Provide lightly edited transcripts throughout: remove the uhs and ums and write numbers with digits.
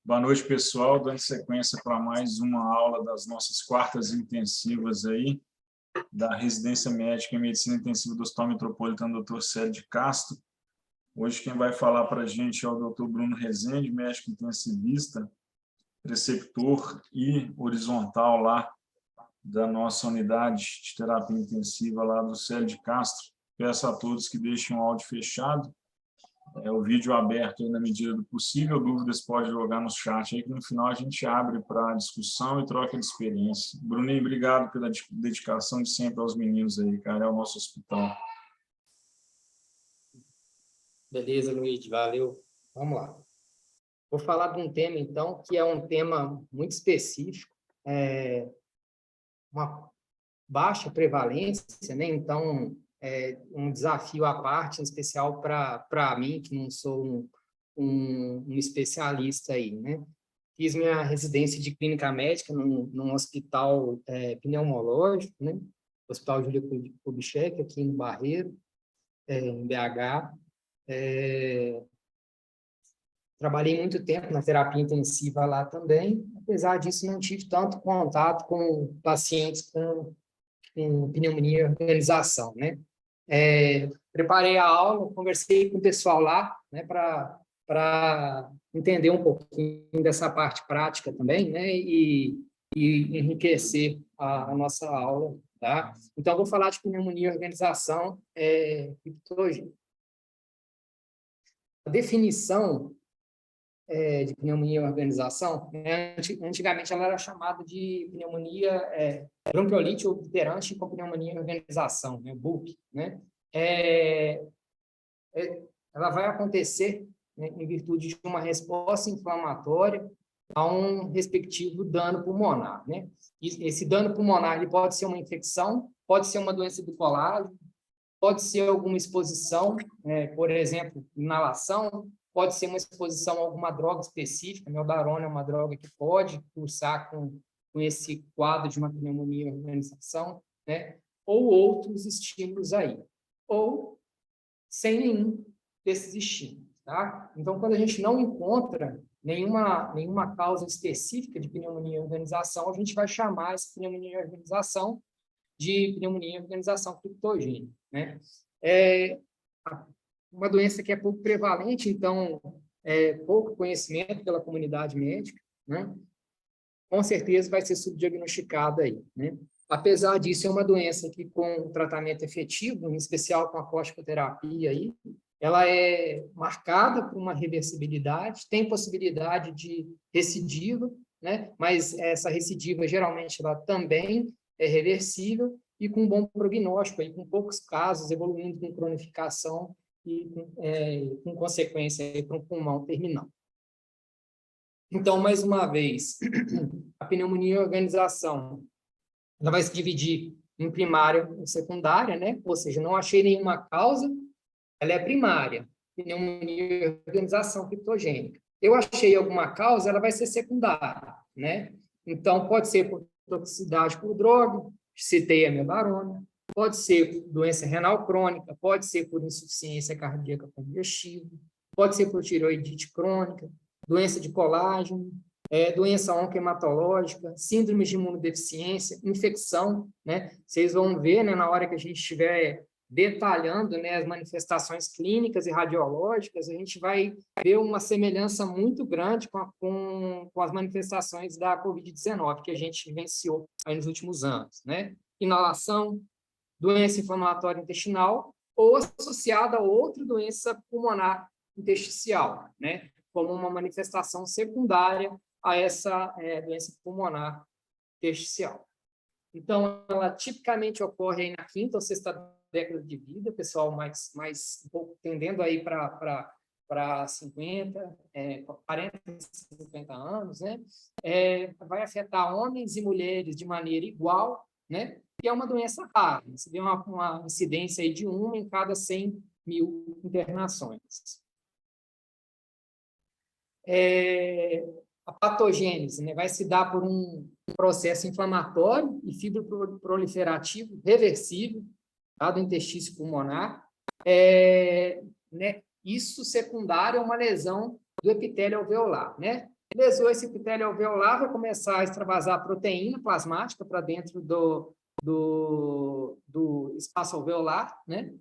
Boa noite, pessoal. Dando sequência para mais uma aula das nossas quartas intensivas aí, da Residência Médica em Medicina Intensiva do Hospital Metropolitano Dr. Célio de Castro. Hoje quem vai falar para a gente é o Dr. Bruno Rezende, médico intensivista, preceptor e horizontal lá da nossa unidade de terapia intensiva lá do Célio de Castro. Peço a todos que deixem o áudio fechado, o vídeo aberto aí na medida do possível. Dúvidas pode jogar no chat aí, que no final a gente abre para discussão e troca de experiência. Bruninho, obrigado pela dedicação de sempre aos meninos aí, cara, é o nosso hospital. Beleza, Luiz, valeu. Vamos lá. Vou falar de um tema, então, que é um tema muito específico, uma baixa prevalência, né? Então, é um desafio à parte, em especial para mim, que não sou um especialista aí, né? Fiz minha residência de clínica médica num hospital pneumológico, né? Hospital Júlio Kubitschek, aqui em Barreiro, em BH. Trabalhei muito tempo na terapia intensiva lá também. Apesar disso, não tive tanto contato com pacientes com pneumonia e organização, né? Preparei a aula, conversei com o pessoal lá, né, para entender um pouquinho dessa parte prática também, né, e enriquecer a nossa aula, tá? Então, vou falar de pneumonia e organização hoje. A definição de pneumonia e organização, né? Antigamente ela era chamada de pneumonia bronquiolite obliterante com pneumonia e organização, né? BUP, né? Ela vai acontecer, né, em virtude de uma resposta inflamatória a um respectivo dano pulmonar, né? E esse dano pulmonar ele pode ser uma infecção, pode ser uma doença do colágeno, pode ser alguma exposição, por exemplo, inalação, pode ser uma exposição a alguma droga específica, meldarona é uma droga que pode cursar com esse quadro de uma pneumonia e organização, né? Ou outros estímulos aí, ou sem nenhum desses estímulos, tá? Então, quando a gente não encontra nenhuma causa específica de pneumonia e organização, a gente vai chamar essa pneumonia e organização de pneumonia e organização criptogênica, né? Uma doença que é pouco prevalente, então, pouco conhecimento pela comunidade médica, né? Com certeza vai ser subdiagnosticada aí, né? Apesar disso, é uma doença que, com tratamento efetivo, em especial com a corticoterapia aí, ela é marcada por uma reversibilidade, tem possibilidade de recidiva, né? Mas essa recidiva, geralmente, ela também é reversível e com bom prognóstico, aí, com poucos casos evoluindo com cronificação e com consequência para um pulmão terminal. Então, mais uma vez, a pneumonia e organização, ela vai se dividir em primária e secundária, né? Ou seja, não achei nenhuma causa, ela é primária, pneumonia e organização criptogênica. Eu achei alguma causa, ela vai ser secundária, né? Então, pode ser por toxicidade por droga, citei a meldarona, pode ser por doença renal crônica, pode ser por insuficiência cardíaca congestiva, pode ser por tireoidite crônica, doença de colágeno, doença oncohematológica, síndrome de imunodeficiência, infecção, né? Vocês vão ver, né, na hora que a gente estiver detalhando, né, as manifestações clínicas e radiológicas, a gente vai ver uma semelhança muito grande com as manifestações da Covid-19 que a gente vivenciou aí nos últimos anos, né? Inalação, doença inflamatória intestinal ou associada a outra doença pulmonar intersticial, né? Como uma manifestação secundária a essa doença pulmonar intersticial. Então, ela tipicamente ocorre aí na quinta ou sexta década de vida, pessoal mais um pouco tendendo aí para 50, 40, 50 anos, né? Vai afetar homens e mulheres de maneira igual, né? E é uma doença rara, você vê uma incidência aí de 1 em cada 100 mil internações. A patogênese, né, vai se dar por um processo inflamatório e fibroproliferativo reversível, tá, do interstício pulmonar, né, isso secundário a uma lesão do epitélio alveolar, né? Lesou esse epitélio alveolar, vai começar a extravasar proteína plasmática para dentro do espaço alveolar, né?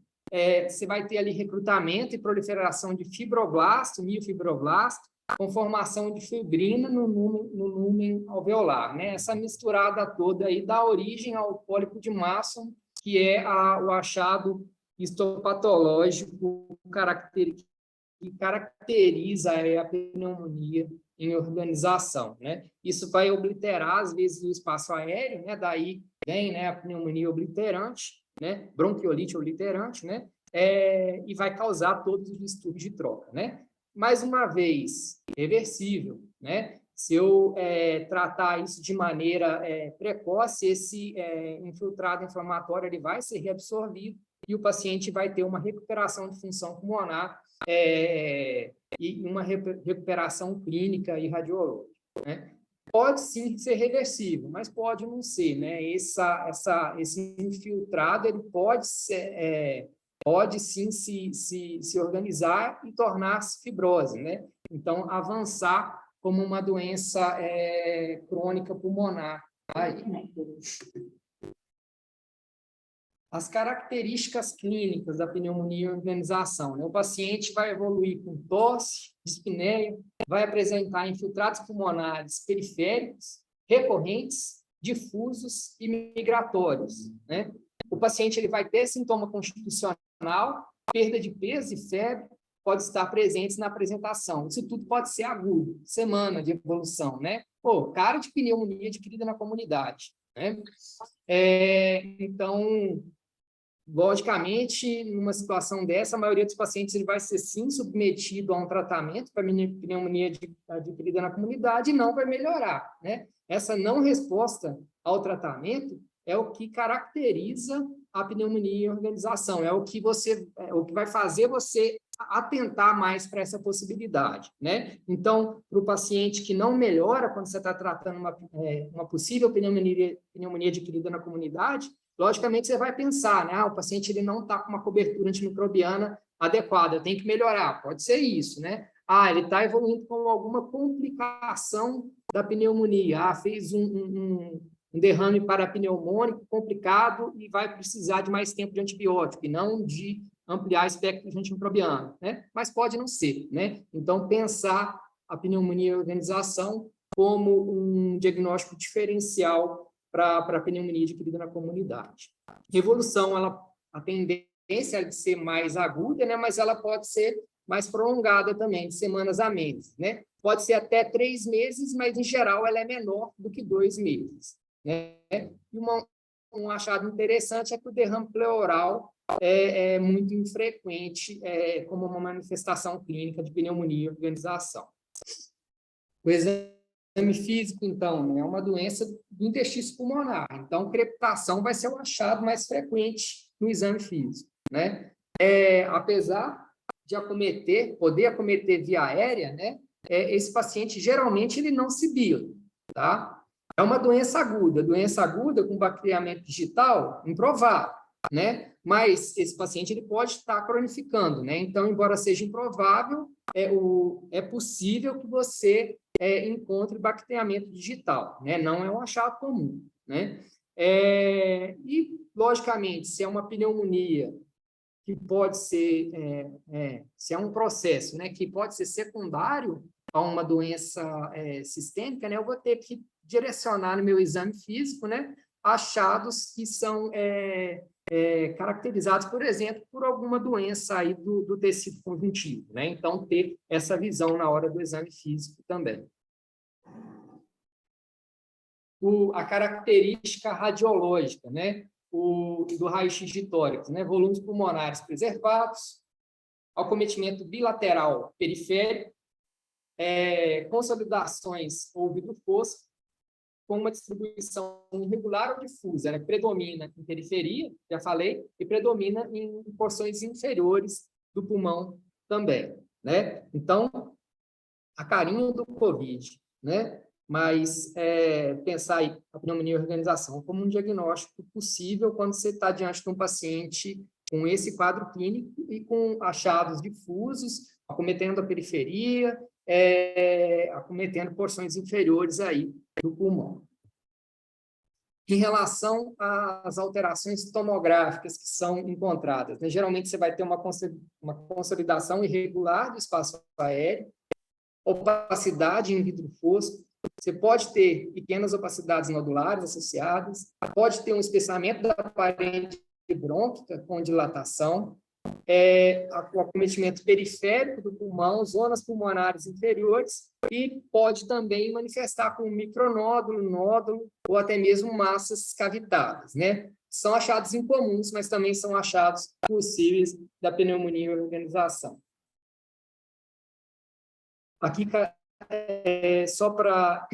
Você vai ter ali recrutamento e proliferação de fibroblasto, miofibroblasto, com formação de fibrina no lumen alveolar, né? Essa misturada toda aí dá origem ao pólipo de Masson, que é o achado histopatológico que caracteriza a pneumonia em organização, né? Isso vai obliterar, às vezes, o espaço aéreo, né? Daí vem, né, a pneumonia obliterante, né? Bronquiolite obliterante, né? E vai causar todos os distúrbios de troca, né? Mais uma vez, reversível, né? Se eu tratar isso de maneira precoce, esse infiltrado inflamatório ele vai ser reabsorvido e o paciente vai ter uma recuperação de função pulmonar e uma recuperação clínica e radiológica, né? Pode sim ser reversível, mas pode não ser, né? Esse infiltrado ele pode sim se organizar e tornar-se fibrose, né? Então, avançar como uma doença crônica pulmonar. As características clínicas da pneumonia em organização, né? O paciente vai evoluir com tosse, dispneia, vai apresentar infiltrados pulmonares periféricos, recorrentes, difusos e migratórios, né? O paciente ele vai ter sintoma constitucional, perda de peso e febre, pode estar presentes na apresentação. Isso tudo pode ser agudo, semana de evolução, né? Cara de pneumonia adquirida na comunidade, né? Então, logicamente, numa situação dessa, a maioria dos pacientes ele vai ser, sim, submetido a um tratamento para pneumonia adquirida na comunidade e não vai melhorar, né? Essa não resposta ao tratamento é o que caracteriza a pneumonia em organização, é o que vai fazer você atentar mais para essa possibilidade, né? Então, para o paciente que não melhora quando você está tratando uma possível pneumonia adquirida na comunidade, logicamente você vai pensar, né? O paciente ele não está com uma cobertura antimicrobiana adequada, tem que melhorar, pode ser isso, né? Ele está evoluindo com alguma complicação da pneumonia, fez um derrame parapneumônico complicado e vai precisar de mais tempo de antibiótico, e não de ampliar o espectro de antimicrobiano, né? Mas pode não ser, né? Então, pensar a pneumonia em organização como um diagnóstico diferencial para a pneumonia adquirida na comunidade. Evolução, a tendência é de ser mais aguda, né? Mas ela pode ser mais prolongada também, de semanas a meses, né? Pode ser até 3 meses, mas, em geral, ela é menor do que 2 meses, né? E um achado interessante é que o derrame pleural é muito infrequente como uma manifestação clínica de pneumonia em organização. O exame físico, então, é uma doença do intestino pulmonar. Então, crepitação vai ser o achado mais frequente no exame físico, né? Apesar de poder acometer via aérea, né? Esse paciente, geralmente, ele não sibila, tá? É uma doença aguda com bacteriamento digital, improvável, né? Mas esse paciente ele pode estar cronificando, né? Então, embora seja improvável, é possível que você encontre bacteriamento digital, né? Não é um achado comum, né? E, logicamente, se é uma pneumonia que pode ser, se é um processo, né, que pode ser secundário a uma doença sistêmica, né, eu vou ter que direcionar no meu exame físico, né, achados que são caracterizados, por exemplo, por alguma doença aí do tecido conjuntivo, né? Então, ter essa visão na hora do exame físico também. A característica radiológica, né? Do raio-x de tórax, né? Volumes pulmonares preservados, acometimento bilateral periférico, consolidações ou vidro-fossa, com uma distribuição irregular ou difusa, né? Predomina em periferia, já falei, e predomina em porções inferiores do pulmão também, né? Então, a carinha do COVID, né? Mas pensar aí a pneumonia em organização como um diagnóstico possível quando você está diante de um paciente com esse quadro clínico e com achados difusos, acometendo a periferia, acometendo porções inferiores aí do pulmão. Em relação às alterações tomográficas que são encontradas, né? Geralmente você vai ter uma consolidação irregular do espaço aéreo, opacidade em vidro fosco, você pode ter pequenas opacidades nodulares associadas, pode ter um espessamento da parede brônquica com dilatação, o acometimento periférico do pulmão, zonas pulmonares inferiores, e pode também manifestar com micronódulo, nódulo, ou até mesmo massas cavitadas, né? São achados incomuns, mas também são achados possíveis da pneumonia em organização. Aqui, só para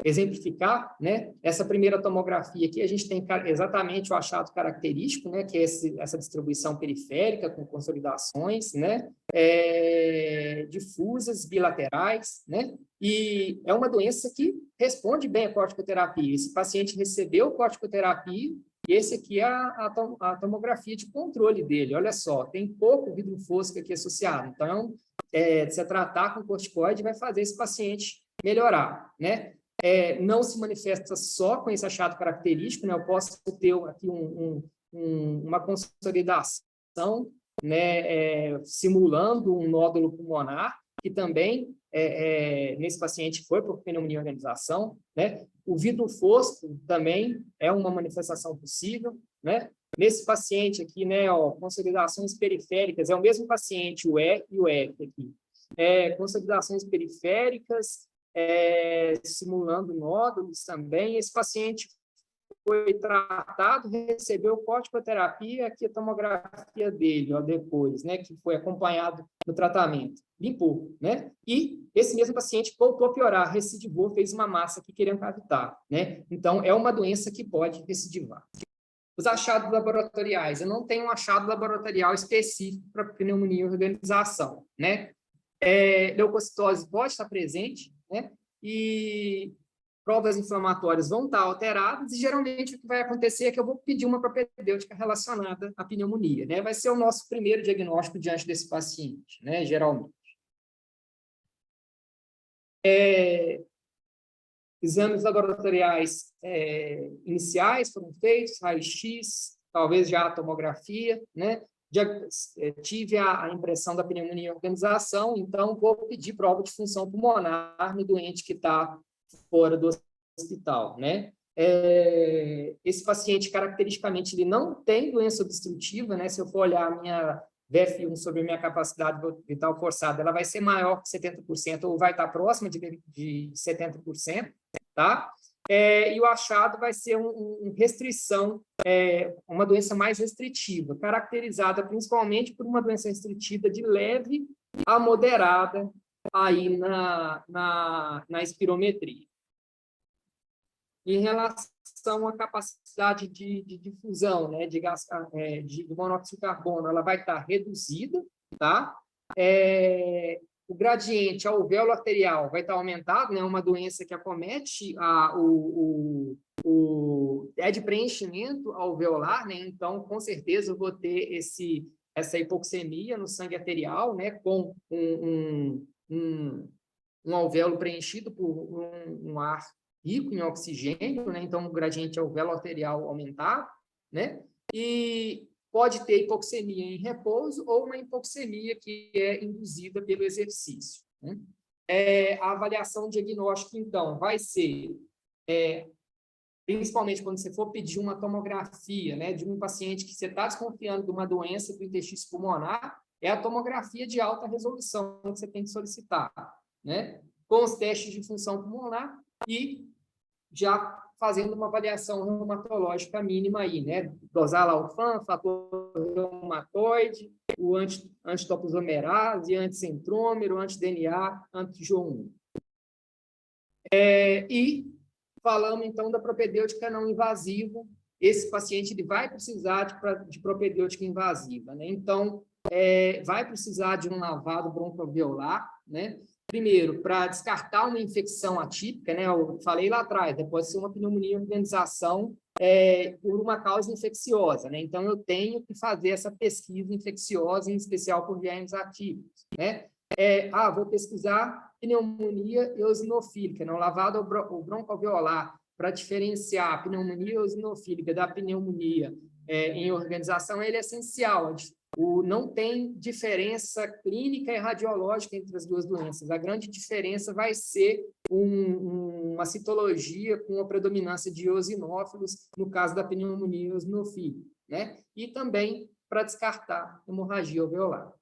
exemplificar, né? Essa primeira tomografia aqui, a gente tem exatamente o achado característico, né? Que é essa distribuição periférica com consolidações, né? Difusas, bilaterais, né? E é uma doença que responde bem à corticoterapia. Esse paciente recebeu corticoterapia, e esse aqui é a tomografia de controle dele. Olha só, tem pouco vidro fosco aqui associado. Então, se tratar com corticoide, vai fazer esse paciente melhorar, né? Não se manifesta só com esse achado característico, né? Eu posso ter aqui uma consolidação, né? Simulando um nódulo pulmonar, que também, nesse paciente, foi por pneumonia em organização, né? O vidro fosco também é uma manifestação possível, né? Nesse paciente aqui, né, ó, consolidações periféricas, é o mesmo paciente, o E e o F aqui. Consolidações periféricas, simulando nódulos também. Esse paciente foi tratado, recebeu corticoterapia, aqui a tomografia dele, ó, depois, né, que foi acompanhado no tratamento. Limpou, né? E esse mesmo paciente voltou a piorar, recidivou, fez uma massa que queria cavitar, né? Então, é uma doença que pode recidivar. Os achados laboratoriais, eu não tenho um achado laboratorial específico para pneumonia em organização, né? Leucocitose pode estar presente, né? E provas inflamatórias vão estar alteradas, e geralmente o que vai acontecer é que eu vou pedir uma propedêutica relacionada à pneumonia, né? Vai ser o nosso primeiro diagnóstico diante desse paciente, né? Geralmente. Exames laboratoriais iniciais foram feitos, raio-x, talvez já a tomografia, né? Tive a impressão da pneumonia em organização, então vou pedir prova de função pulmonar no doente que está fora do hospital, né? Esse paciente, caracteristicamente, ele não tem doença obstrutiva, né? Se eu for olhar a minha VF1 sobre a minha capacidade vital forçada, ela vai ser maior que 70%, ou vai estar próxima de 70%, tá? E o achado vai ser restrição, uma doença mais restritiva, caracterizada principalmente por uma doença restritiva de leve a moderada aí na espirometria. Em relação à capacidade de difusão, né, de monóxido de carbono, ela vai estar reduzida, tá? O gradiente alvéolo arterial vai estar aumentado, né? Uma doença que acomete de preenchimento alveolar, né? Então, com certeza, eu vou ter essa hipoxemia no sangue arterial, né? Com um alvéolo preenchido por um ar rico em oxigênio, né? Então, o gradiente alvéolo arterial aumentado, né? E pode ter hipoxemia em repouso ou uma hipoxemia que é induzida pelo exercício, né? A avaliação diagnóstica, então, vai ser, principalmente quando você for pedir uma tomografia, né, de um paciente que você está desconfiando de uma doença do intestino pulmonar, é a tomografia de alta resolução que você tem que solicitar, né? Com os testes de função pulmonar e já fazendo uma avaliação reumatológica mínima aí, né? Dosar laufan, fator reumatoide, o antitoposomerase, anticentrômero, anti-DNA, anti-Jo1. E falamos, então, da propedêutica não invasiva. Esse paciente ele vai precisar de propedêutica invasiva, né? Então, vai precisar de um lavado broncoalveolar, né? Primeiro, para descartar uma infecção atípica, né? Eu falei lá atrás, pode ser uma pneumonia em organização por uma causa infecciosa, né? Então, eu tenho que fazer essa pesquisa infecciosa, em especial por germes atípicos, né? Vou pesquisar pneumonia eosinofílica, não lavada ou broncoalveolar, para diferenciar a pneumonia eosinofílica da pneumonia em organização, ele é essencial. Não tem diferença clínica e radiológica entre as duas doenças. A grande diferença vai ser uma citologia com a predominância de eosinófilos, no caso da pneumonia eosinofílica, né? E também para descartar hemorragia alveolar.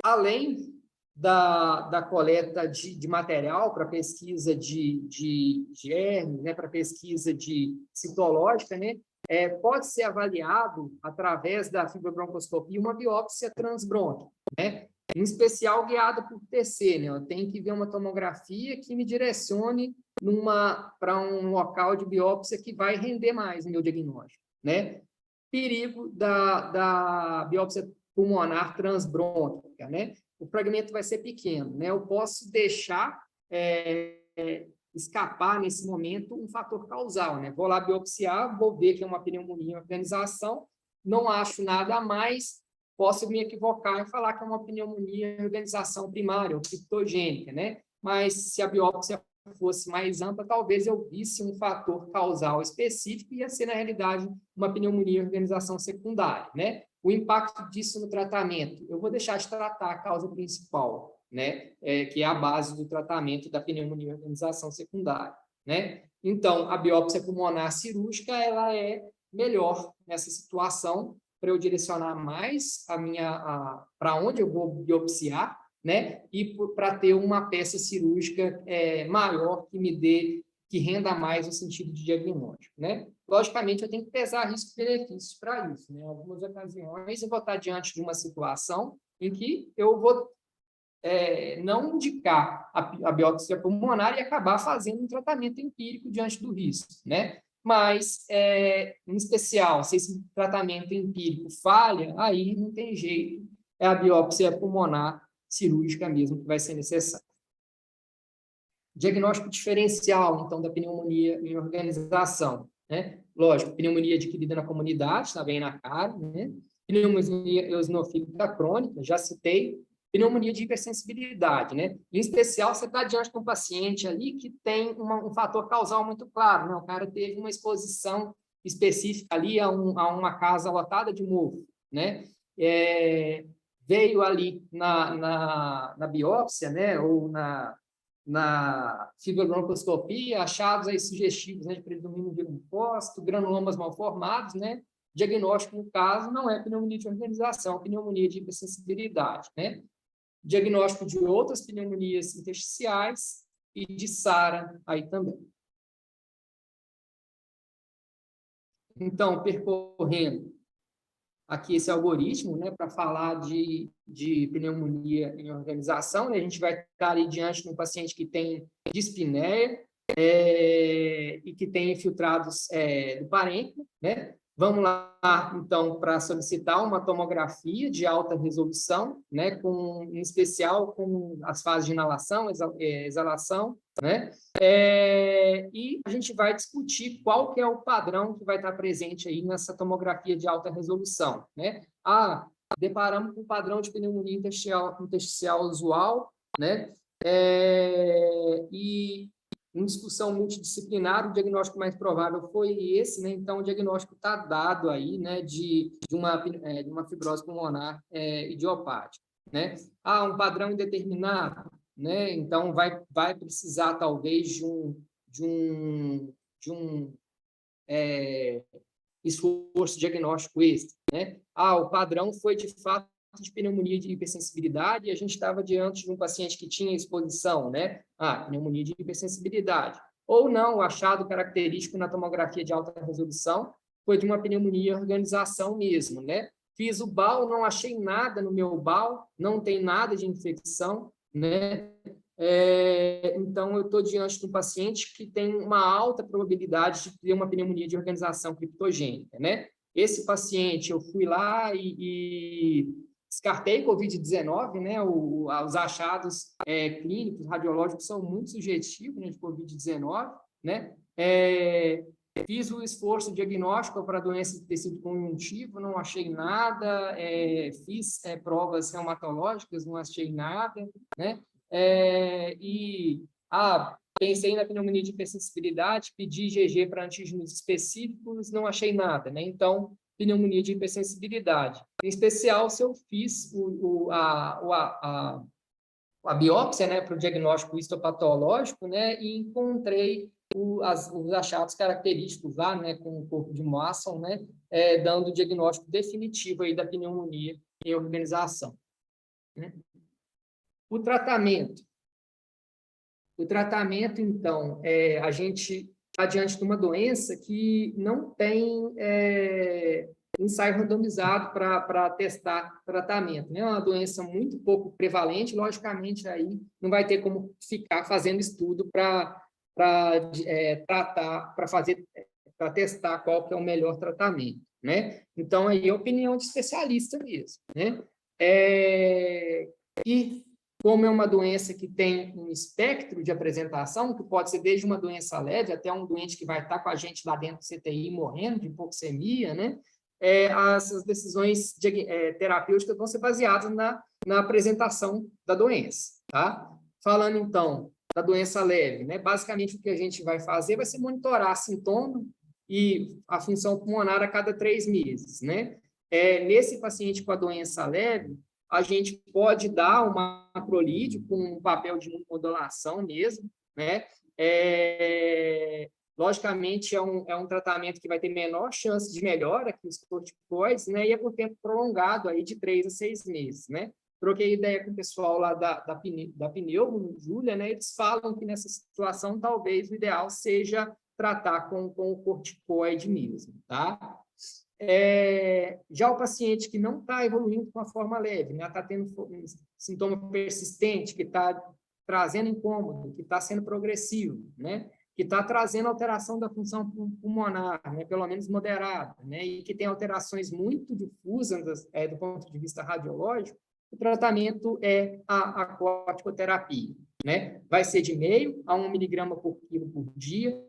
Além da coleta de material para pesquisa de germes, né, para pesquisa citológica, né, pode ser avaliado, através da fibrobroncoscopia, uma biópsia transbrônquica, né, em especial guiada por TC. Né, eu tenho que ver uma tomografia que me direcione para um local de biópsia que vai render mais no meu diagnóstico. Né? Perigo da biópsia pulmonar transbrônquica, né? O fragmento vai ser pequeno, né? Eu posso deixar escapar, nesse momento, um fator causal, né? Vou lá biopsiar, vou ver que é uma pneumonia em organização, não acho nada a mais, posso me equivocar e falar que é uma pneumonia em organização primária, ou criptogênica, né? Mas, se a biópsia fosse mais ampla, talvez eu visse um fator causal específico e ia ser, na realidade, uma pneumonia em organização secundária, né? O impacto disso no tratamento, eu vou deixar de tratar a causa principal, né? Que é a base do tratamento da pneumonia em organização secundária, né? Então, a biópsia pulmonar cirúrgica, ela é melhor nessa situação, para eu direcionar mais para onde eu vou biopsiar, né? E para ter uma peça cirúrgica maior que renda mais no sentido de diagnóstico, né? Logicamente, eu tenho que pesar riscos e benefícios para isso, né? Em algumas ocasiões, eu vou estar diante de uma situação em que eu vou não indicar a biópsia pulmonar e acabar fazendo um tratamento empírico diante do risco, né? Mas, em especial, se esse tratamento empírico falha, aí não tem jeito, é a biópsia pulmonar cirúrgica mesmo que vai ser necessária. Diagnóstico diferencial, então, da pneumonia em organização, né? Lógico, pneumonia adquirida na comunidade, está bem na cara, né? Pneumonia eosinofílica crônica, já citei. Pneumonia de hipersensibilidade, né? Em especial, você está diante de um paciente ali que tem um fator causal muito claro, né? O cara teve uma exposição específica ali a uma casa lotada de mofo, né? Veio ali na biópsia, né? Ou na fibrobroncoscopia, achados aí sugestivos, né, de predomínio de linfócito, granulomas mal formados, né? Diagnóstico, no caso, não é pneumonia de organização, é pneumonia de hipersensibilidade, né? Diagnóstico de outras pneumonias intersticiais e de SARA aí também. Então, percorrendo aqui esse algoritmo, né, para falar de pneumonia em organização, né, a gente vai estar ali diante de um paciente que tem dispneia e que tem infiltrados do parênquima, né? Vamos lá, então, para solicitar uma tomografia de alta resolução, né, em especial com as fases de inalação, exalação, né? E a gente vai discutir qual que é o padrão que vai estar presente aí nessa tomografia de alta resolução, né? Deparamos com o padrão de pneumonia intersticial usual, né? E em discussão multidisciplinar, o diagnóstico mais provável foi esse, né? Então, o diagnóstico está dado aí, né, de uma fibrose pulmonar idiopática, né? Um padrão indeterminado, né? Então, vai precisar, talvez, de um esforço diagnóstico extra, né? O padrão foi, de fato, de pneumonia de hipersensibilidade, e a gente estava diante de um paciente que tinha exposição, né? Pneumonia de hipersensibilidade. Ou não, o achado característico na tomografia de alta resolução foi de uma pneumonia em organização mesmo, né? Fiz o BAL, não achei nada no meu BAL, não tem nada de infecção, né? Então, eu estou diante de um paciente que tem uma alta probabilidade de ter uma pneumonia de organização criptogênica, né? Esse paciente, eu fui lá e descartei Covid-19, né? Os achados clínicos, radiológicos são muito subjetivos, né, de Covid-19, né? Fiz o esforço diagnóstico para doença de tecido conjuntivo, não achei nada, fiz provas reumatológicas, não achei nada, né? Pensei na pneumonia de hipersensibilidade, pedi IgG para antígenos específicos, não achei nada, né? Então, pneumonia de hipersensibilidade. Em especial, se eu fiz a biópsia, né, para o diagnóstico histopatológico, né, e encontrei os achados característicos lá, né, com o corpo de Moissan, né, dando o diagnóstico definitivo aí da pneumonia em organização. Né? O tratamento, então, a gente está diante de uma doença que não tem ensaio randomizado para testar tratamento. Né? É uma doença muito pouco prevalente, logicamente, aí não vai ter como ficar fazendo estudo para tratar, para testar qual que é o melhor tratamento. Né? Então, aí é opinião de especialista mesmo. Né? E como é uma doença que tem um espectro de apresentação, que pode ser desde uma doença leve até um doente que vai estar com a gente lá dentro do CTI morrendo de hipoxemia, né? As decisões terapêuticas vão ser baseadas na apresentação da doença, tá? Falando, então, da doença leve, né? Basicamente, o que a gente vai fazer vai ser monitorar sintoma e a função pulmonar a cada 3 meses, né? Nesse paciente com a doença leve, a gente pode dar uma macrolídeo com um papel de imunomodulação mesmo, né? Logicamente, é um tratamento que vai ter menor chance de melhora que os corticoides, né? E é por tempo prolongado, aí de 3 a 6 meses, né? Troquei ideia com o pessoal lá da Pneumo, Júlia, né? Eles falam que nessa situação, talvez o ideal seja tratar com o corticoide mesmo, tá? Já o paciente que não está evoluindo com a forma leve, né? Está tendo um sintoma persistente, que está trazendo incômodo, que está sendo progressivo, né? Que está trazendo alteração da função pulmonar, né? Pelo menos moderada, né? E que tem alterações muito difusas do ponto de vista radiológico, o tratamento é a corticoterapia, né? Vai ser de 0,5 a 1 miligrama por quilo por dia,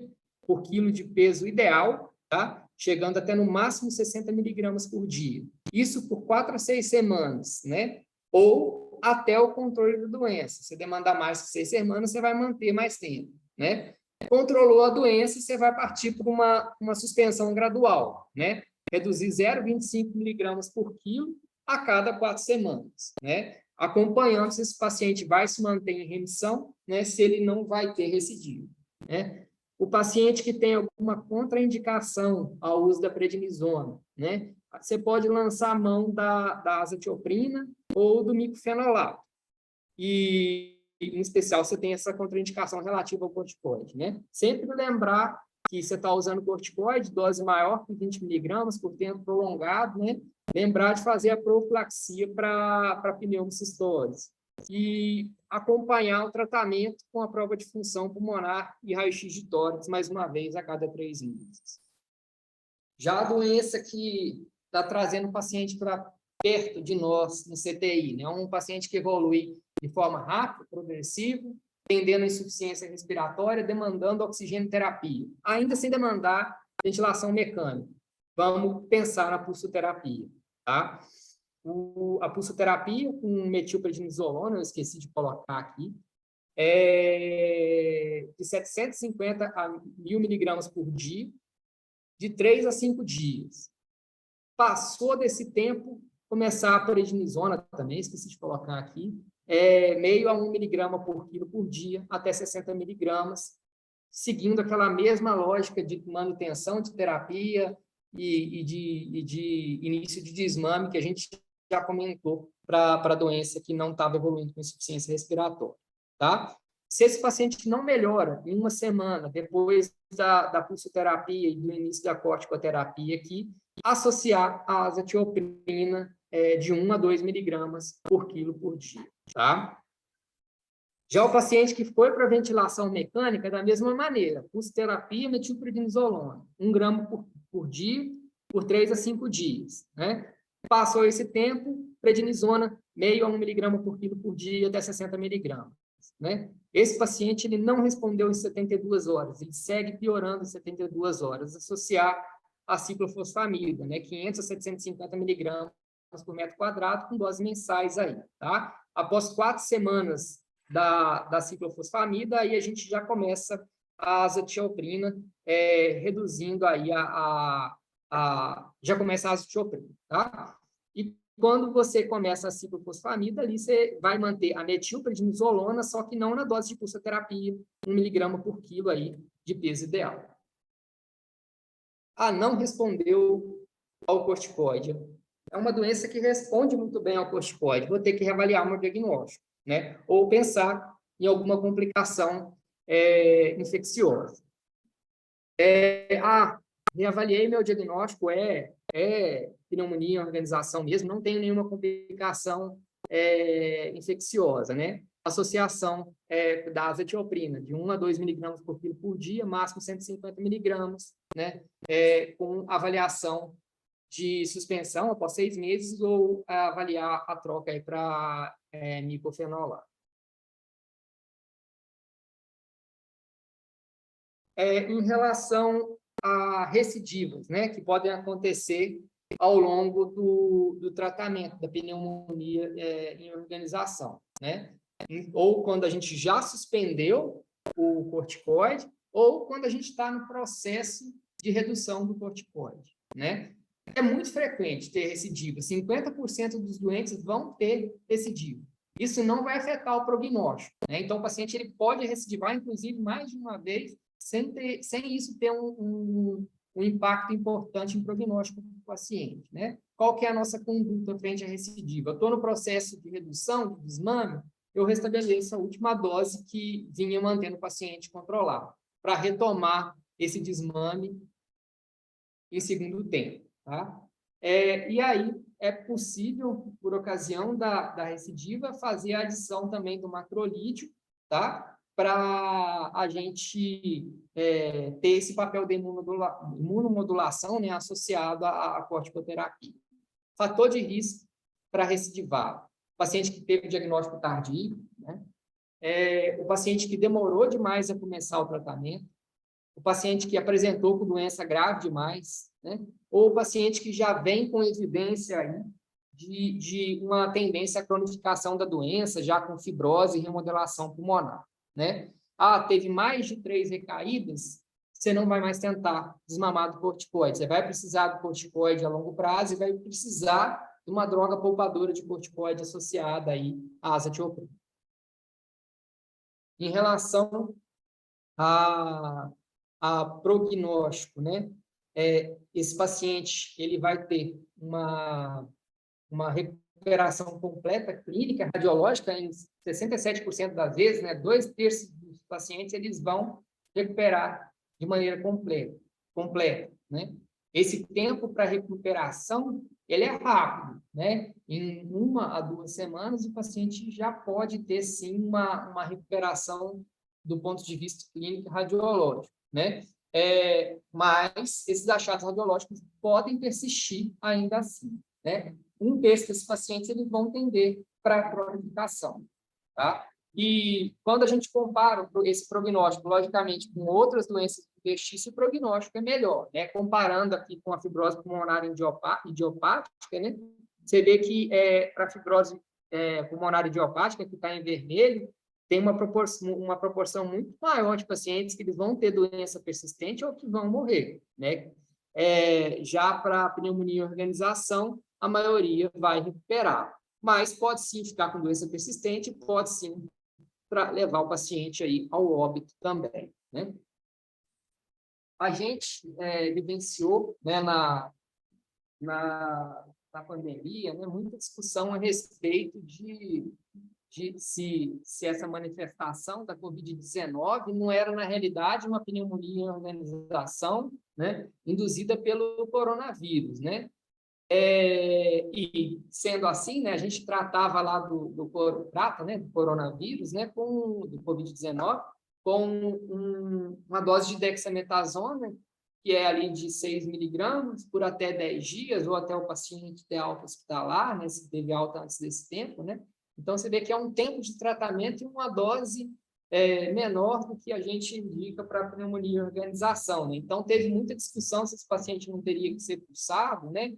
por quilo de peso ideal, tá? Chegando até no máximo 60 miligramas por dia. Isso por 4 a 6 semanas, né? Ou até o controle da doença. Se demandar mais que 6 semanas, você vai manter mais tempo, né? Controlou a doença, você vai partir para uma suspensão gradual, né? Reduzir 0,25 miligramas por quilo a cada 4 semanas, né? Acompanhando se esse paciente vai se manter em remissão, né? Se ele não vai ter recidiva, né? O paciente que tem alguma contraindicação ao uso da prednisona, né? Você pode lançar a mão da azatioprina ou do micofenolato. E, em especial, você tem essa contraindicação relativa ao corticoide, né? Sempre lembrar que você está usando corticoide, dose maior que 20 miligramas por tempo prolongado, né? Lembrar de fazer a profilaxia para pneumocistose. E acompanhar o tratamento com a prova de função pulmonar e raio-x de tórax, mais uma vez, a cada 3 meses. Já a doença que está trazendo o paciente para perto de nós no CTI, né? Um paciente que evolui de forma rápida, progressiva, tendendo a insuficiência respiratória, demandando oxigênio terapia, ainda sem demandar ventilação mecânica. Vamos pensar na pulsoterapia, tá? A pulsoterapia com metilprednisolona, eu esqueci de colocar aqui, de 750 a 1.000 miligramas por dia, de 3 a 5 dias. Passou desse tempo, começar a prednisona também, esqueci de colocar aqui, 0,5 a 1 miligrama por quilo por dia, até 60 miligramas, seguindo aquela mesma lógica de manutenção de terapia e de início de desmame que a gente já comentou para a doença que não estava evoluindo com insuficiência respiratória, tá? Se esse paciente não melhora em 1 semana, depois da pulsoterapia e do início da corticoterapia aqui, associar a azatioprina de 1 a 2 miligramas por quilo por dia, tá? Já o paciente que foi para ventilação mecânica, da mesma maneira, pulsoterapia, metilprednisolona, 1 grama por dia, por 3 a 5 dias, né? Passou esse tempo, prednisona, meio a 1 miligrama por quilo por dia, até 60 miligramas. Né? Esse paciente ele não respondeu em 72 horas, ele segue piorando em 72 horas, associar a ciclofosfamida, né? 500 a 750 miligramas por metro quadrado, com doses mensais aí, tá? Após 4 semanas da ciclofosfamida, aí a gente já começa a azatioprina, reduzindo aí já começa a azatioprina, tá? E quando você começa a ciclofosfamida, ali você vai manter a metilprednisolona, só que não na dose de pulsoterapia, 1 miligrama por quilo aí de peso ideal. Não respondeu ao corticoide. É uma doença que responde muito bem ao corticoide. Vou ter que reavaliar o meu diagnóstico, né? Ou pensar em alguma complicação infecciosa. Reavaliei meu diagnóstico, pneumonia, organização mesmo, não tenho nenhuma complicação infecciosa, né? Associação da azatioprina, de 1 a 2 miligramas por quilo por dia, máximo 150 miligramas, né? Com avaliação de suspensão após 6 meses ou avaliar a troca para micofenolar. Em relação a recidivas, né, que podem acontecer ao longo do tratamento da pneumonia em organização, né? Ou quando a gente já suspendeu o corticoide, ou quando a gente está no processo de redução do corticoide, né? É muito frequente ter recidiva, 50% dos doentes vão ter recidiva. Isso não vai afetar o prognóstico, né? Então, o paciente ele pode recidivar, inclusive, mais de uma vez, sem isso ter um impacto importante em prognóstico do paciente, né? Qual que é a nossa conduta frente à recidiva? Eu estou no processo de redução, de desmame, eu restabeleço a última dose que vinha mantendo o paciente controlado, para retomar esse desmame em segundo tempo, tá? E aí, é possível, por ocasião da recidiva, fazer a adição também do macrolítico, tá? Para a gente ter esse papel de imunomodulação, né, associado à corticoterapia. Fator de risco para recidivar. Paciente que teve diagnóstico tardio, né? O paciente que demorou demais a começar o tratamento, o paciente que apresentou com doença grave demais, né? Ou o paciente que já vem com evidência aí de uma tendência à cronificação da doença, já com fibrose e remodelação pulmonar, né? Teve mais de 3 recaídas, você não vai mais tentar desmamar do corticoide. Você vai precisar do corticoide a longo prazo e vai precisar de uma droga poupadora de corticoide associada aí à azatioprina. Em relação a prognóstico, né? Esse paciente ele vai ter uma recuperação completa clínica radiológica em 67% das vezes, né? 2/3 dos pacientes eles vão recuperar de maneira completa, né? Esse tempo para recuperação ele é rápido, né? Em 1 a 2 semanas o paciente já pode ter sim uma recuperação do ponto de vista clínico e radiológico, né? Mas esses achados radiológicos podem persistir ainda assim, né? 1/3 desses pacientes eles vão tender para a cronificação, tá? E quando a gente compara esse prognóstico, logicamente, com outras doenças do intestino, o prognóstico é melhor, né? Comparando aqui com a fibrose pulmonar idiopática, né? Você vê que para a fibrose pulmonar idiopática, que está em vermelho, tem uma proporção muito maior de pacientes que eles vão ter doença persistente ou que vão morrer, né? Já para a pneumonia e organização, a maioria vai recuperar, mas pode sim ficar com doença persistente, pode sim levar o paciente aí ao óbito também, né? A gente vivenciou, né, na pandemia, né, muita discussão a respeito de se essa manifestação da Covid-19 não era, na realidade, uma pneumonia em organização, né, induzida pelo coronavírus, né? E, sendo assim, né, a gente tratava lá do coronavírus, né, do Covid-19, com uma dose de dexametasona que é ali de 6 miligramas por até 10 dias, ou até o paciente ter alta hospitalar, né, se teve alta antes desse tempo, né? Então, você vê que é um tempo de tratamento e uma dose menor do que a gente indica para pneumonia e organização, né? Então, teve muita discussão se esse paciente não teria que ser pulsado, né?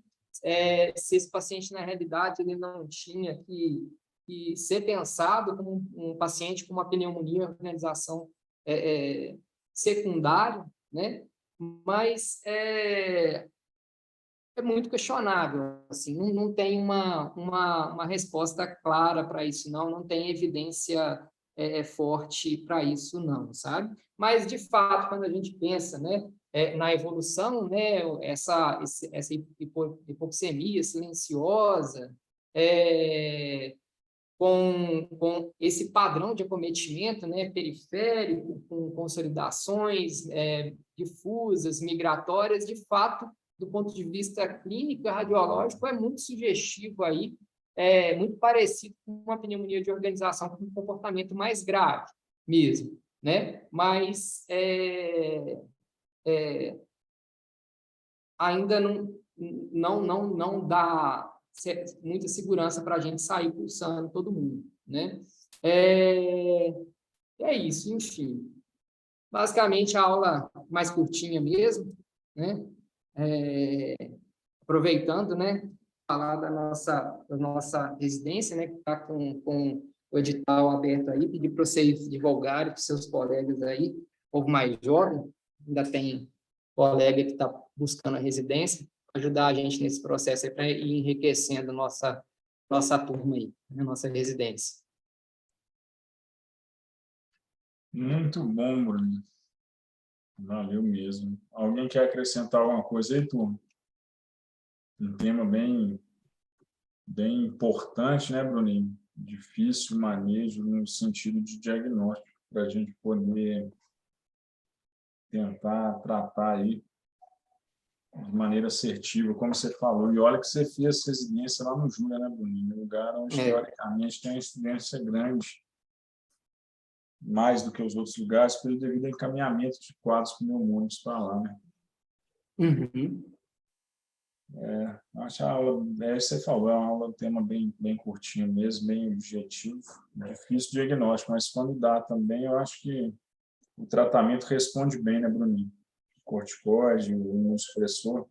Se esse paciente, na realidade, ele não tinha que ser pensado como um paciente com uma pneumonia e organização secundária, né? Mas é muito questionável, assim, não tem uma resposta clara para isso, não tem evidência forte para isso, não, sabe? Mas, de fato, quando a gente pensa, né, na evolução, né, essa hipoxemia silenciosa, com esse padrão de acometimento, né, periférico, com consolidações difusas, migratórias, de fato, do ponto de vista clínico e radiológico, é muito sugestivo aí, muito parecido com uma pneumonia de organização com um comportamento mais grave mesmo, né? Mas ainda não dá muita segurança para a gente sair pulsando todo mundo, né? É isso, enfim. Basicamente, a aula mais curtinha mesmo, né? Aproveitando, né? Falar da nossa residência, né? Que está com o edital aberto aí, pedir para vocês divulgarem para os seus colegas aí, povo mais jovem, ainda tem colega que está buscando a residência, ajudar a gente nesse processo aí para ir enriquecendo nossa turma aí, né? Nossa residência. Muito bom, Bruno. Valeu mesmo. Alguém quer acrescentar alguma coisa aí, turma? Um tema bem importante, né, Bruninho? Difícil manejo no sentido de diagnóstico, para a gente poder tentar tratar aí de maneira assertiva, como você falou. E olha que você fez residência lá no Júlia, né, Bruninho? Um lugar onde, teoricamente, tem uma incidência grande, mais do que os outros lugares, pelo devido ao encaminhamento de quadros pneumônicos para lá, né? Uhum. Acho a aula, você falou, é uma aula, tema bem curtinho mesmo, bem objetivo, difícil diagnóstico, mas quando dá também, eu acho que o tratamento responde bem, né, Bruninho? Corticoide, o imunossupressor.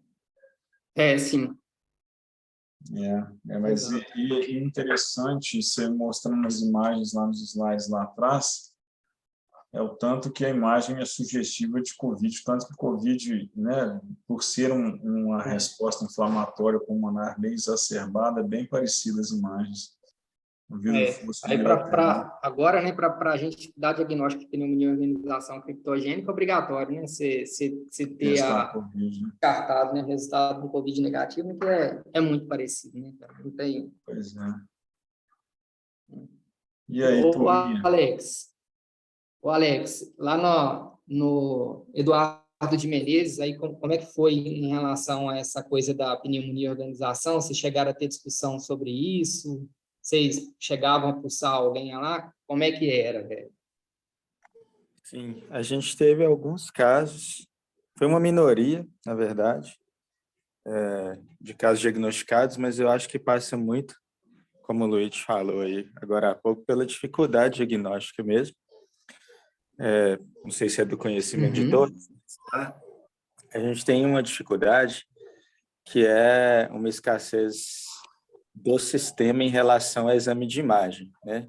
Sim. Mas e interessante, você mostrando as imagens lá nos slides lá atrás, é o tanto que a imagem é sugestiva de Covid, tanto que o Covid, né, por ser uma resposta inflamatória pulmonar bem exacerbada, é bem parecida as imagens. Aí, agora, né, para a gente dar diagnóstico de pneumonia e organização criptogênica, é obrigatório, né, você ter COVID, né? descartado, né, resultado do COVID negativo, que é muito parecido, né, cara? Não tem... Pois é. E aí, turminha? Alex, lá no Eduardo de Menezes, aí como é que foi em relação a essa coisa da pneumonia e organização? Vocês chegaram a ter discussão sobre isso? Vocês chegavam a pulsar alguém lá? Como é que era, velho? Sim, a gente teve alguns casos, foi uma minoria, na verdade, de casos diagnosticados, mas eu acho que passa muito, como o Luiz falou aí agora há pouco, pela dificuldade diagnóstica mesmo. Não sei se é do conhecimento de todos, tá? A gente tem uma dificuldade que é uma escassez do sistema em relação ao exame de imagem, né?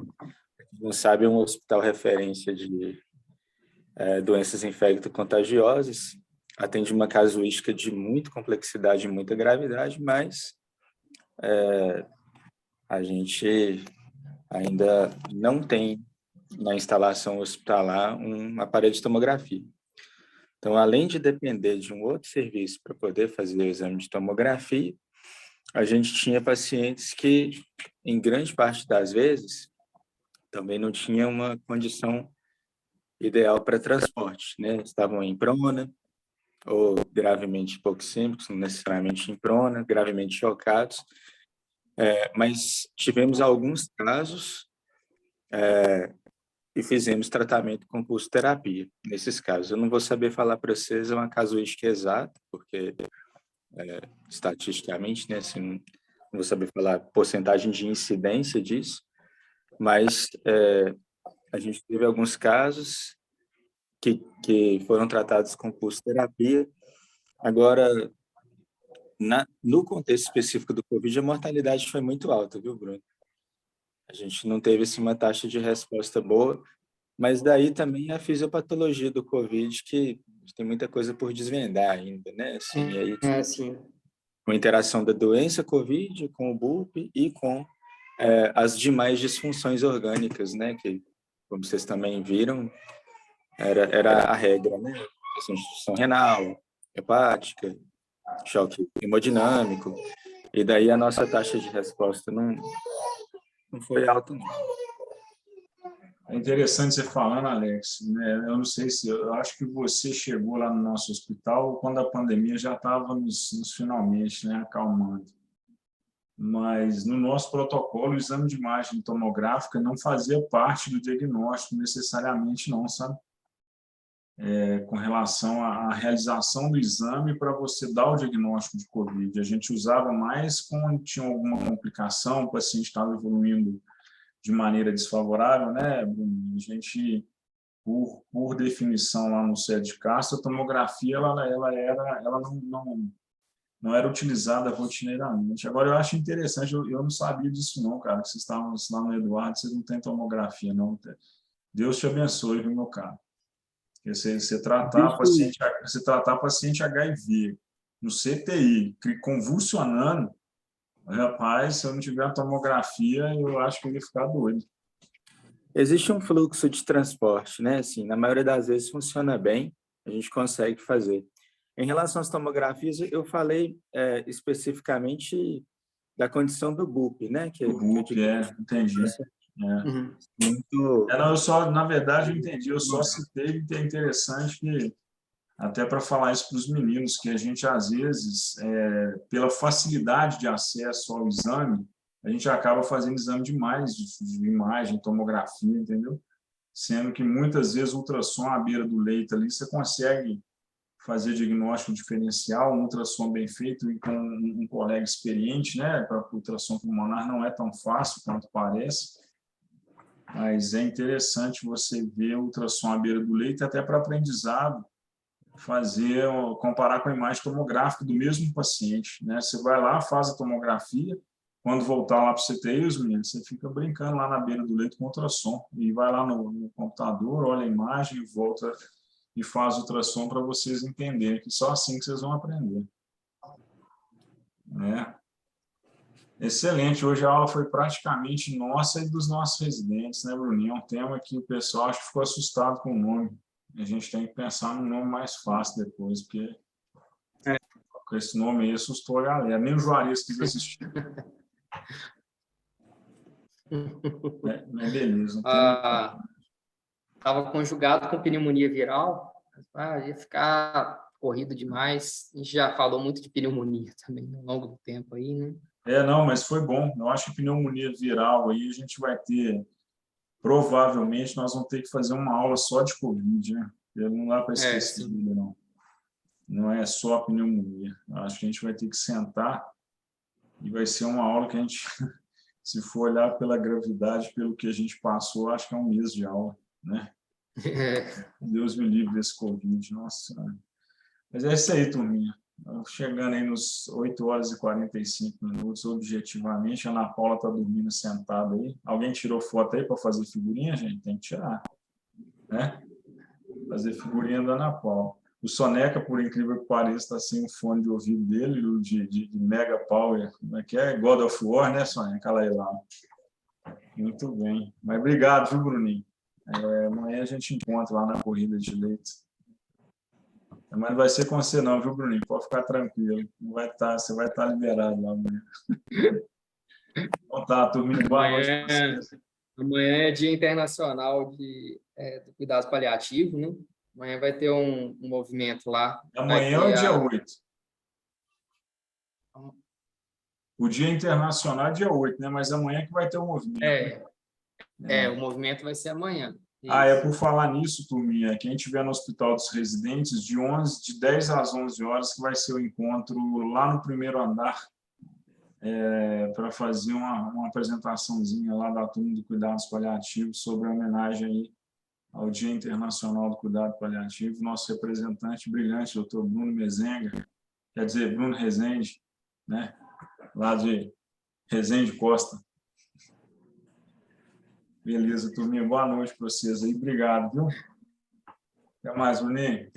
Não sabe, é um hospital referência de doenças infecto-contagiosas, atende uma casuística de muita complexidade e muita gravidade, mas a gente ainda não tem na instalação hospitalar um aparelho de tomografia. Então, além de depender de um outro serviço para poder fazer o exame de tomografia, a gente tinha pacientes que, em grande parte das vezes, também não tinham uma condição ideal para transporte, né? Estavam em prona, ou gravemente hipoxêmicos, não necessariamente em prona, gravemente chocados, mas tivemos alguns casos e fizemos tratamento com pulsoterapia, nesses casos. Eu não vou saber falar para vocês uma casuística exata, porque estatisticamente, né, assim, não vou saber falar porcentagem de incidência disso, mas a gente teve alguns casos que foram tratados com pulsoterapia. Agora, no contexto específico do Covid, a mortalidade foi muito alta, viu, Bruno? A gente não teve assim, uma taxa de resposta boa, mas daí também a fisiopatologia do Covid, que tem muita coisa por desvendar ainda, né? Assim, e aí, Sim. com a interação da doença Covid com o BUP e com as demais disfunções orgânicas, né? Que, como vocês também viram, era a regra, né? Assim, insuficiência renal, hepática, choque hemodinâmico, e daí a nossa taxa de resposta não foi alta, não. É interessante você falando, Alex, né? Eu não sei se... Eu acho que você chegou lá no nosso hospital quando a pandemia já estava nos finalmente, né? Acalmando. Mas no nosso protocolo, o exame de imagem tomográfica não fazia parte do diagnóstico necessariamente, não, sabe? Com relação à realização do exame para você dar o diagnóstico de COVID. A gente usava mais quando tinha alguma complicação, o paciente estava evoluindo de maneira desfavorável, né, Bruno? A gente, por definição lá no CED de Castro, a tomografia ela não era utilizada rotineiramente. Agora, eu acho interessante, eu não sabia disso não, cara, que vocês estavam ensinando no Eduardo, vocês não têm tomografia, não. Deus te abençoe, viu, meu cara? Você tratar paciente HIV no CTI, convulsionando, rapaz, se eu não tiver a tomografia, eu acho que eu ia ficar doido. Existe um fluxo de transporte, né? Assim, na maioria das vezes funciona bem, a gente consegue fazer. Em relação às tomografias, eu falei especificamente da condição do BUP, né? O BUP, entendi. Muito... Não, na verdade, eu entendi. Eu só citei que é interessante que, até para falar isso para os meninos, que a gente, às vezes, pela facilidade de acesso ao exame, a gente acaba fazendo exame demais de imagem, tomografia, entendeu? Sendo que, muitas vezes, o ultrassom à beira do leito ali, você consegue fazer diagnóstico diferencial, um ultrassom bem feito e com um colega experiente, né? Para o ultrassom pulmonar não é tão fácil quanto parece, mas é interessante você ver o ultrassom à beira do leito até para aprendizado, comparar com a imagem tomográfica do mesmo paciente, né? Você vai lá, faz a tomografia, quando voltar lá para o CTI, os meninos, você fica brincando lá na beira do leito com o ultrassom e vai lá no computador, olha a imagem e volta e faz ultrassom para vocês entenderem, que só assim que vocês vão aprender. Né? Excelente, hoje a aula foi praticamente nossa e dos nossos residentes, né, Bruninho? É um tema que o pessoal acho que ficou assustado com o nome. A gente tem que pensar num nome mais fácil depois, porque com esse nome aí assustou a galera. Nem o Juarez quis assistir. Mas beleza. Estava conjugado com pneumonia viral, ia ficar corrido demais. A gente já falou muito de pneumonia também ao longo do tempo aí, né? Não, mas foi bom. Eu acho que pneumonia viral aí a gente vai ter, provavelmente nós vamos ter que fazer uma aula só de Covid, né? Não dá para esquecer dele, não. Não é só a pneumonia. Eu acho que a gente vai ter que sentar e vai ser uma aula que a gente, se for olhar pela gravidade, pelo que a gente passou, acho que é um mês de aula, né? Deus me livre desse Covid, nossa. Mas é isso aí, turminha. Chegando aí nos 8 horas e 45 minutos, objetivamente. A Ana Paula está dormindo sentada aí. Alguém tirou foto aí para fazer figurinha, gente? Tem que tirar. Né? Fazer figurinha da Ana Paula. O Soneca, por incrível que pareça, está sem o fone de ouvido dele, o de Mega Power, que é God of War, né, Soneca? Olha aí lá. Muito bem. Mas obrigado, viu, Bruninho? Amanhã a gente encontra lá na corrida de leite. Mas não vai ser com você não, viu, Bruninho? Pode ficar tranquilo. Você vai estar liberado lá amanhã. Então tá, turminha, boa noite para vocês. Amanhã é Dia Internacional do Cuidado Paliativo, né? Amanhã vai ter um movimento lá. Amanhã é o dia 8. O Dia Internacional é dia 8, né? Mas amanhã que vai ter um movimento. O movimento vai ser amanhã. Por falar nisso, turminha, quem estiver no Hospital dos Residentes, de 10 às 11 horas, que vai ser o encontro lá no primeiro andar, para fazer uma apresentaçãozinha lá da turma do Cuidados Paliativos sobre a homenagem aí ao Dia Internacional do Cuidado Paliativo. Nosso representante brilhante, doutor Bruno Mezenga, quer dizer, Bruno Rezende, né? Lá de Rezende Costa. Beleza, turminha. Boa noite para vocês aí. Obrigado, viu? Até mais, Bruninho.